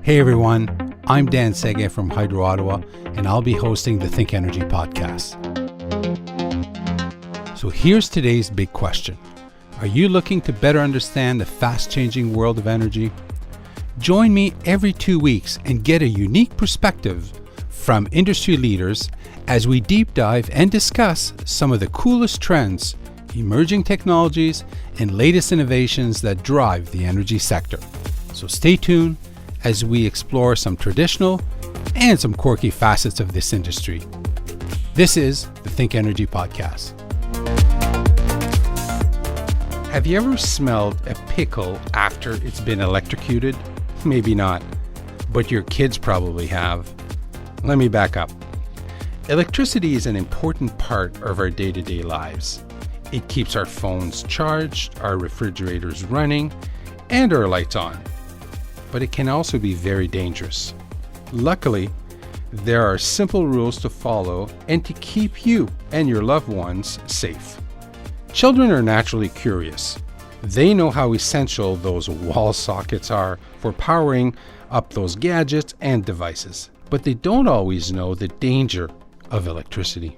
Hey everyone, I'm Dan Sege from Hydro Ottawa, and I'll be hosting the ThinkEnergy podcast. So here's today's big question. Are you looking to better understand the fast-changing world of energy? Join me every 2 weeks and get a unique perspective from industry leaders as we deep dive and discuss some of the coolest trends, emerging technologies, and latest innovations that drive the energy sector. So stay tuned as we explore some traditional and some quirky facets of this industry. This is the ThinkEnergy podcast. Have you ever smelled a pickle after it's been electrocuted? Maybe not, but your kids probably have. Let me back up. Electricity is an important part of our day-to-day lives. It keeps our phones charged, our refrigerators running, and our lights on. But it can also be very dangerous. Luckily, there are simple rules to follow and to keep you and your loved ones safe. Children are naturally curious. They know how essential those wall sockets are for powering up those gadgets and devices, but they don't always know the danger of electricity.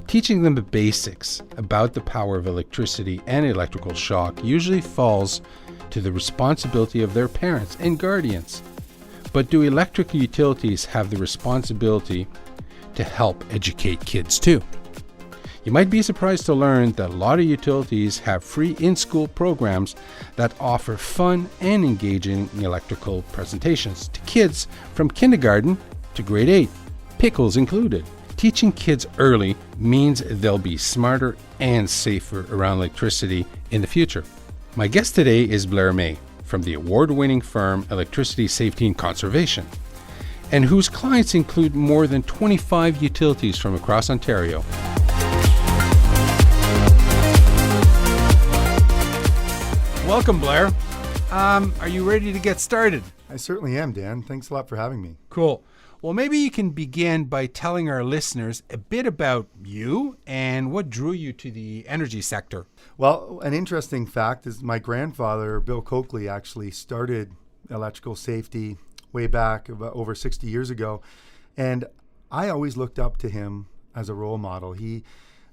Teaching them the basics about the power of electricity and electrical shock usually falls to the responsibility of their parents and guardians. But do electric utilities have the responsibility to help educate kids too? You might be surprised to learn that a lot of utilities have free in-school programs that offer fun and engaging electrical presentations to kids from kindergarten to grade 8, Pickles included. Teaching kids early means they'll be smarter and safer around electricity in the future. My guest today is Blair Maye from the award-winning firm Electricity Safety and Conservation, and whose clients include more than 25 utilities from across Ontario. Welcome, Blair. Are you ready to get started? I certainly am, Dan. Thanks a lot for having me. Cool. Well, maybe you can begin by telling our listeners a bit about you and what drew you to the energy sector. Well, an interesting fact is my grandfather, Bill Coakley, actually started electrical safety way back about over 60 years ago. And I always looked up to him as a role model.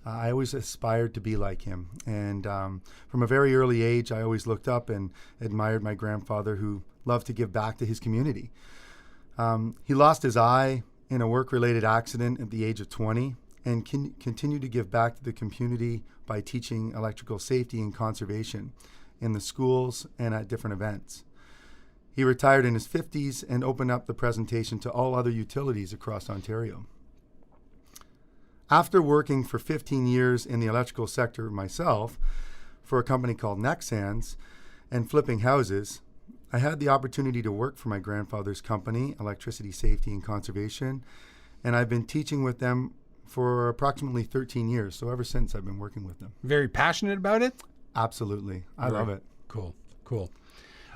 I always aspired to be like him. And from a very early age, I always looked up and admired my grandfather, who loved to give back to his community. He lost his eye in a work-related accident at the age of 20 and continued to give back to the community by teaching electrical safety and conservation in the schools and at different events. He retired in his 50s and opened up the presentation to all other utilities across Ontario. After working for 15 years in the electrical sector myself for a company called ESandC and flipping houses, I had the opportunity to work for my grandfather's company, Electricity Safety and Conservation, and I've been teaching with them for approximately 13 years. So ever since, I've been working with them. Very passionate about it? Absolutely. I love it. Cool.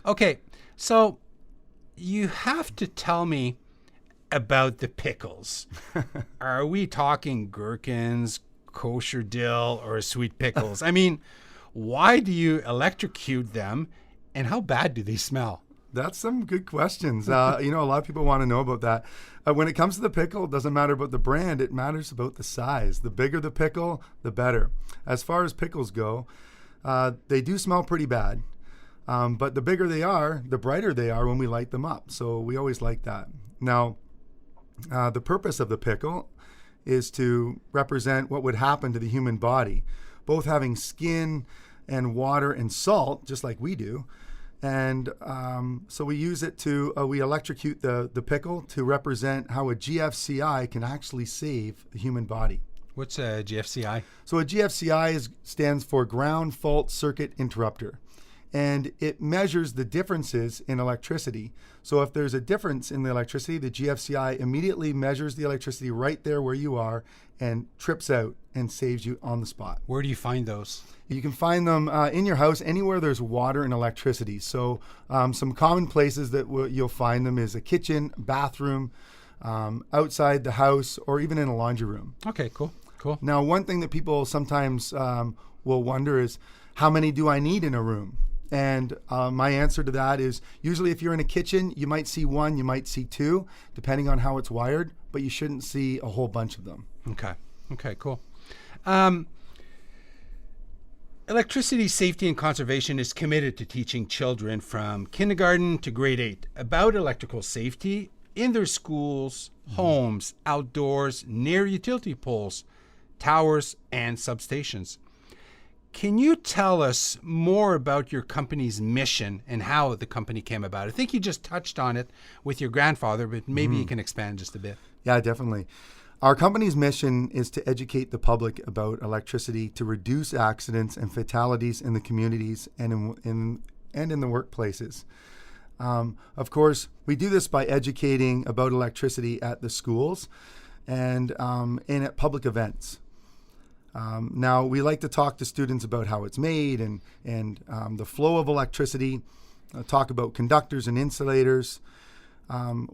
Okay, so you have to tell me about the pickles. Are we talking gherkins, kosher dill, or sweet pickles? I mean, why do you electrocute them? And how bad do they smell? That's some good questions. A lot of people want to know about that. When it comes to the pickle, it doesn't matter about the brand. It matters about the size. The bigger the pickle, the better. As far as pickles go, they do smell pretty bad. But the bigger they are, the brighter they are when we light them up. So we always like that. Now, the purpose of the pickle is to represent what would happen to the human body, both having skin and water and salt, just like we do. And so we use it we electrocute the pickle to represent how a GFCI can actually save the human body. What's a GFCI? So a GFCI stands for Ground Fault Circuit Interrupter. And it measures the differences in electricity. So if there's a difference in the electricity, the GFCI immediately measures the electricity right there where you are and trips out and saves you on the spot. Where do you find those? You can find them in your house, anywhere there's water and electricity. So some common places that you'll find them is a kitchen, bathroom, outside the house, or even in a laundry room. Okay, cool. Now, one thing that people sometimes will wonder is, how many do I need in a room? And my answer to that is usually if you're in a kitchen, you might see one, you might see two, depending on how it's wired, but you shouldn't see a whole bunch of them. Okay, cool. Electricity Safety and Conservation is committed to teaching children from kindergarten to grade 8 about electrical safety in their schools, homes, outdoors, near utility poles, towers, and substations. Can you tell us more about your company's mission and how the company came about? I think you just touched on it with your grandfather, but maybe you can expand just a bit. Yeah, definitely. Our company's mission is to educate the public about electricity to reduce accidents and fatalities in the communities and in the workplaces. Of course, we do this by educating about electricity at the schools and at public events. Now, we like to talk to students about how it's made and the flow of electricity, talk about conductors and insulators.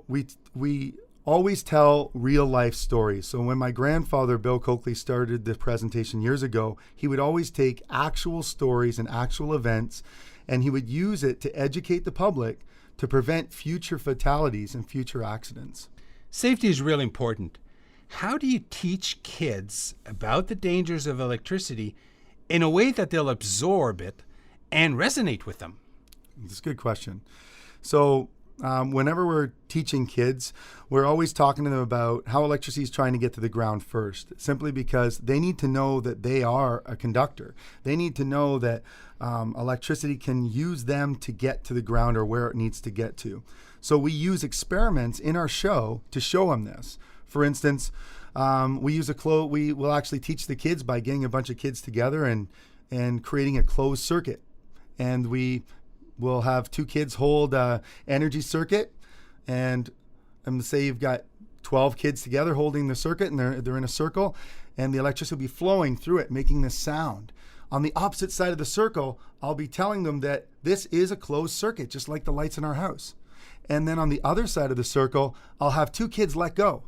We always tell real life stories. So when my grandfather, Bill Coakley, started the presentation years ago, he would always take actual stories and actual events, and he would use it to educate the public to prevent future fatalities and future accidents. Safety is really important. How do you teach kids about the dangers of electricity in a way that they'll absorb it and resonate with them? That's a good question. So whenever we're teaching kids, we're always talking to them about how electricity is trying to get to the ground first, simply because they need to know that they are a conductor. They need to know that electricity can use them to get to the ground or where it needs to get to. So we use experiments in our show to show them this. For instance, we will actually teach the kids by getting a bunch of kids together and creating a closed circuit. And we'll have two kids hold an energy circuit, and say you've got 12 kids together holding the circuit, and they're in a circle, and the electricity will be flowing through it, making this sound. On the opposite side of the circle, I'll be telling them that this is a closed circuit, just like the lights in our house. And then on the other side of the circle, I'll have two kids let go.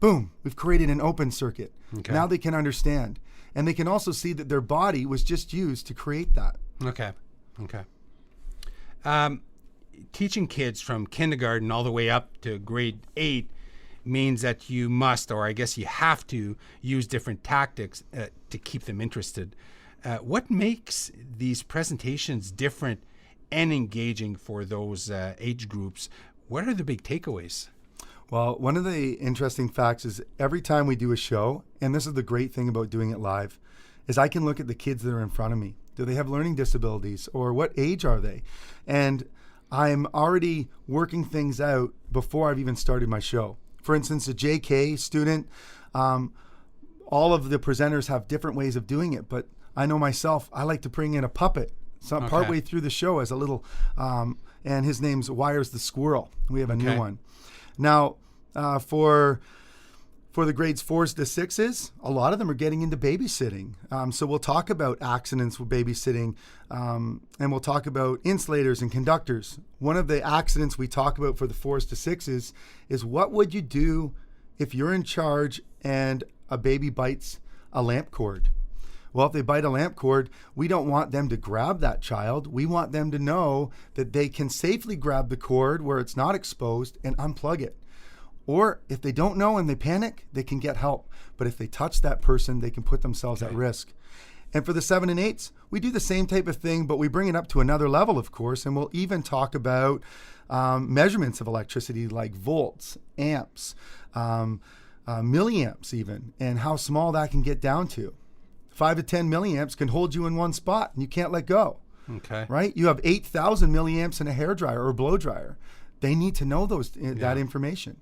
Boom, we've created an open circuit. Okay. Now they can understand. And they can also see that their body was just used to create that. Okay. Teaching kids from kindergarten all the way up to grade 8 means that you must, or I guess you have to, use different tactics to keep them interested. What makes these presentations different and engaging for those age groups? What are the big takeaways? Well, one of the interesting facts is every time we do a show, and this is the great thing about doing it live, is I can look at the kids that are in front of me. Do they have learning disabilities, or what age are they? And I'm already working things out before I've even started my show. For instance, a JK student, all of the presenters have different ways of doing it, but I know myself, I like to bring in a puppet partway through the show as a little, and his name's Wires the Squirrel. We have a new one. Now, for the grades 4s to 6s, a lot of them are getting into babysitting. So we'll talk about accidents with babysitting, and we'll talk about insulators and conductors. One of the accidents we talk about for the 4s to 6s is what would you do if you're in charge and a baby bites a lamp cord? Well, if they bite a lamp cord, we don't want them to grab that child. We want them to know that they can safely grab the cord where it's not exposed and unplug it. Or if they don't know and they panic, they can get help. But if they touch that person, they can put themselves at risk. And for the 7 and 8s, we do the same type of thing, but we bring it up to another level, of course, and we'll even talk about measurements of electricity like volts, amps, milliamps even, and how small that can get down to. 5 to 10 milliamps can hold you in one spot and you can't let go. Okay. Right? You have 8,000 milliamps in a hairdryer or a blow dryer. They need to know that information.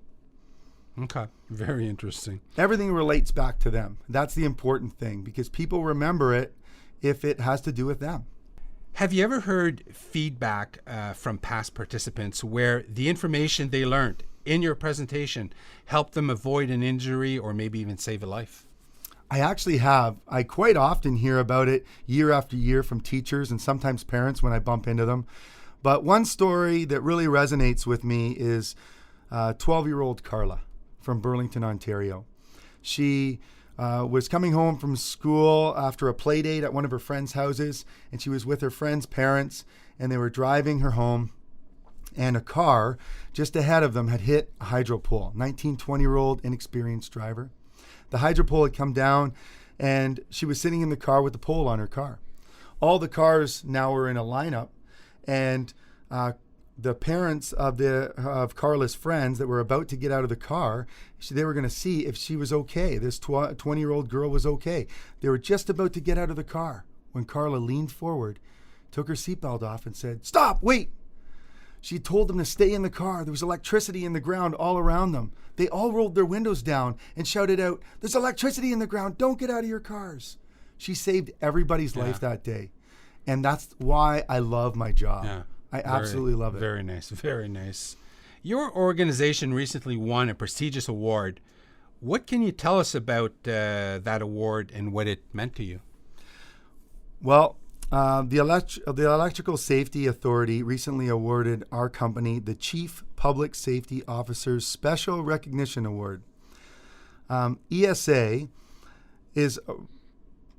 Okay. Very interesting. Everything relates back to them. That's the important thing, because people remember it if it has to do with them. Have you ever heard feedback from past participants where the information they learned in your presentation helped them avoid an injury or maybe even save a life? I actually have. I quite often hear about it year after year from teachers and sometimes parents when I bump into them. But one story that really resonates with me is 12-year-old Carla from Burlington, Ontario. She was coming home from school after a play date at one of her friends' houses, and she was with her friend's parents, and they were driving her home, and a car just ahead of them had hit a hydro pole. 19, 20-year-old inexperienced driver. The hydro pole had come down, and she was sitting in the car with the pole on her car. All the cars now were in a lineup, and the parents of Carla's friends that were about to get out of the car, they were going to see if she was okay. This 20-year-old girl was okay. They were just about to get out of the car when Carla leaned forward, took her seatbelt off, and said, "Stop, wait." She told them to stay in the car. There was electricity in the ground all around them. They all rolled their windows down and shouted out, "There's electricity in the ground. Don't get out of your cars." She saved everybody's life that day. And that's why I love my job. Yeah. I absolutely love it. Very nice. Very nice. Your organization recently won a prestigious award. What can you tell us about that award and what it meant to you? Well, the Electrical Safety Authority recently awarded our company the Chief Public Safety Officer's Special Recognition Award. ESA is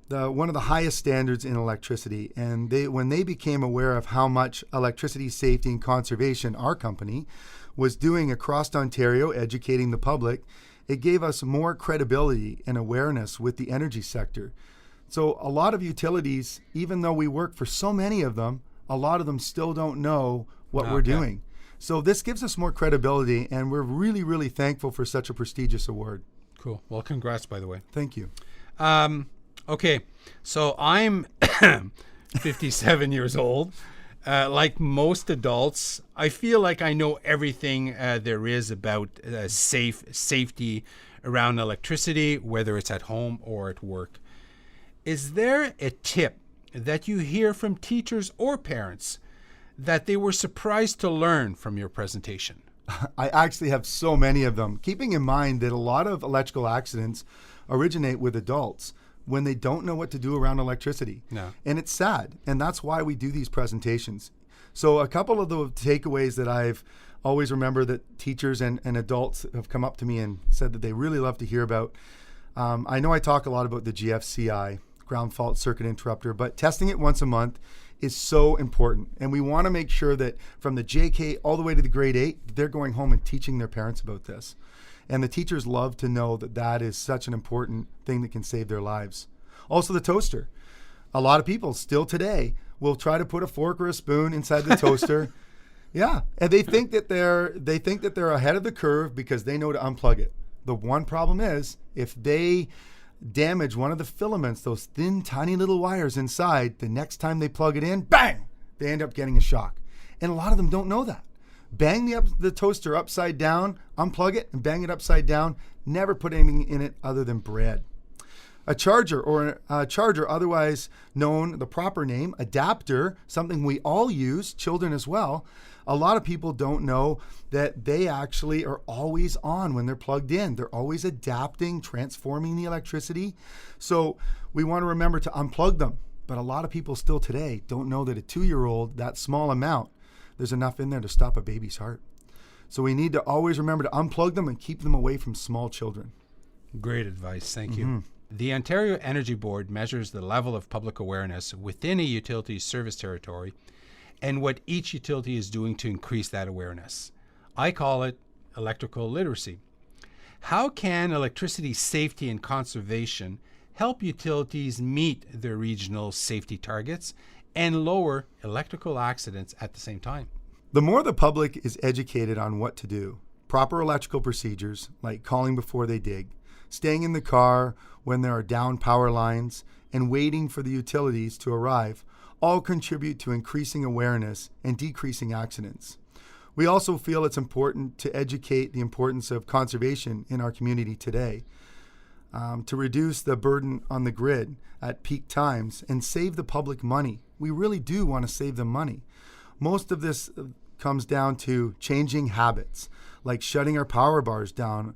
one of the highest standards in electricity, and when they became aware of how much electricity safety and conservation our company was doing across Ontario, educating the public, it gave us more credibility and awareness with the energy sector. So a lot of utilities, even though we work for so many of them, a lot of them still don't know what we're doing. So this gives us more credibility, and we're really, really thankful for such a prestigious award. Cool. Well, congrats, by the way. Thank you. Okay, so I'm 57 years old. Like most adults, I feel like I know everything there is about safety around electricity, whether it's at home or at work. Is there a tip that you hear from teachers or parents that they were surprised to learn from your presentation? I actually have so many of them, keeping in mind that a lot of electrical accidents originate with adults when they don't know what to do around electricity. No. And it's sad, and that's why we do these presentations. So a couple of the takeaways that I've always remember that teachers and adults have come up to me and said that they really love to hear about. I know I talk a lot about the GFCI, ground fault circuit interrupter, but testing it once a month is so important. And we want to make sure that from the JK all the way to the grade 8, they're going home and teaching their parents about this. And the teachers love to know that that is such an important thing that can save their lives. Also, the toaster. A lot of people still today will try to put a fork or a spoon inside the toaster. Yeah, and they think that they're ahead of the curve because they know to unplug it. The one problem is if they damage one of the filaments, those thin, tiny little wires inside, the next time they plug it in, bang, they end up getting a shock. And a lot of them don't know that. Bang the toaster upside down, unplug it, and bang it upside down. Never put anything in it other than bread. A charger, or a charger, otherwise known the proper name, adapter, something we all use, children as well. A lot of people don't know that they actually are always on when they're plugged in. They're always adapting, transforming the electricity. So we want to remember to unplug them. But a lot of people still today don't know that a 2-year-old, that small amount, there's enough in there to stop a baby's heart. So we need to always remember to unplug them and keep them away from small children. Great advice. Thank you. The Ontario Energy Board measures the level of public awareness within a utility's service territory and what each utility is doing to increase that awareness. I call it electrical literacy. How can electricity safety and conservation help utilities meet their regional safety targets and lower electrical accidents at the same time? The more the public is educated on what to do, proper electrical procedures like calling before they dig, staying in the car when there are down power lines, and waiting for the utilities to arrive, all contribute to increasing awareness and decreasing accidents. We also feel it's important to educate the importance of conservation in our community today, to reduce the burden on the grid at peak times and save the public money. We really do want to save them money. Most of this comes down to changing habits, like shutting our power bars down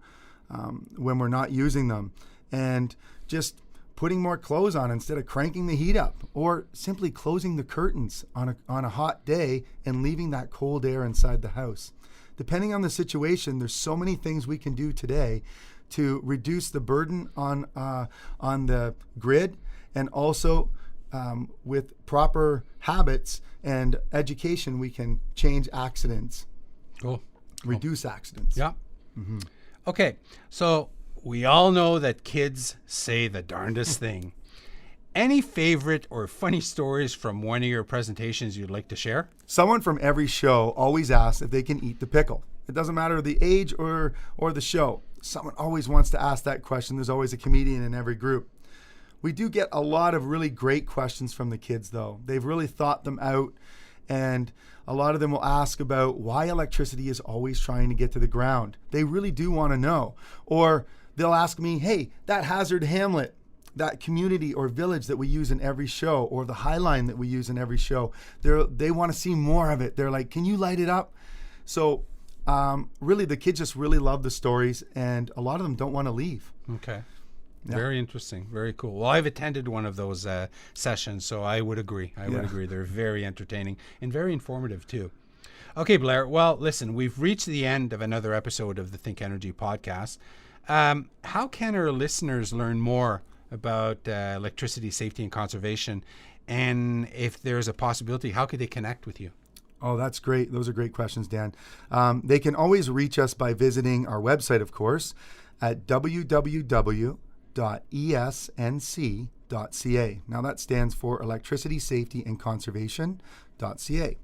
when we're not using them, and just putting more clothes on instead of cranking the heat up, or simply closing the curtains on a hot day and leaving that cold air inside the house. Depending on the situation, there's so many things we can do today to reduce the burden on the grid, and also with proper habits and education, we can change accidents. Cool. Reduce accidents. Yeah. Okay, so we all know that kids say the darndest thing. Any favorite or funny stories from one of your presentations you'd like to share? Someone from every show always asks if they can eat the pickle. It doesn't matter the age or the show. Someone always wants to ask that question. There's always a comedian in every group. We do get a lot of really great questions from the kids, though. They've really thought them out, and a lot of them will ask about why electricity is always trying to get to the ground. They really do want to know. Or they'll ask me, hey, that hazard hamlet, that community or village that we use in every show, or the High Line that we use in every show, they want to see more of it. They're like, can you light it up? So really, the kids just really love the stories, and a lot of them don't want to leave. Okay. Yeah. Very interesting. Very cool. Well, I've attended one of those sessions, so I would agree. I would agree. They're very entertaining and very informative, too. Okay, Blair. Well, listen, we've reached the end of another episode of the ThinkEnergy podcast. How can our listeners learn more about electricity safety and conservation? And if there's a possibility, how could they connect with you? Oh, that's great. Those are great questions, Dan. They can always reach us by visiting our website, of course, at www.ESandC.ca. Now that stands for Electricity Safety and Conservation.ca.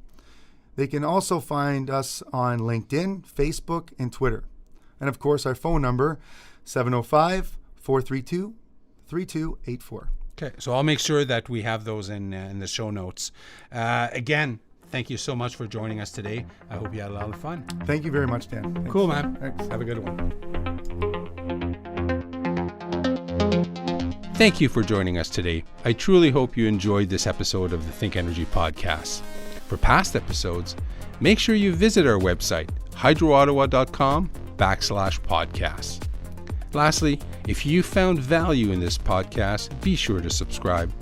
They can also find us on LinkedIn, Facebook, and Twitter. And of course, our phone number, 705-432-3284. Okay, so I'll make sure that we have those in the show notes. Again, thank you so much for joining us today. I hope you had a lot of fun. Thank you very much, Dan. Thanks. Cool, man. Thanks. Have a good one. Thank you for joining us today. I truly hope you enjoyed this episode of the ThinkEnergy podcast. For past episodes, make sure you visit our website, hydroottawa.com/podcasts. Lastly, if you found value in this podcast, be sure to subscribe.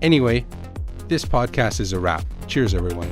Anyway, this podcast is a wrap. Cheers, everyone.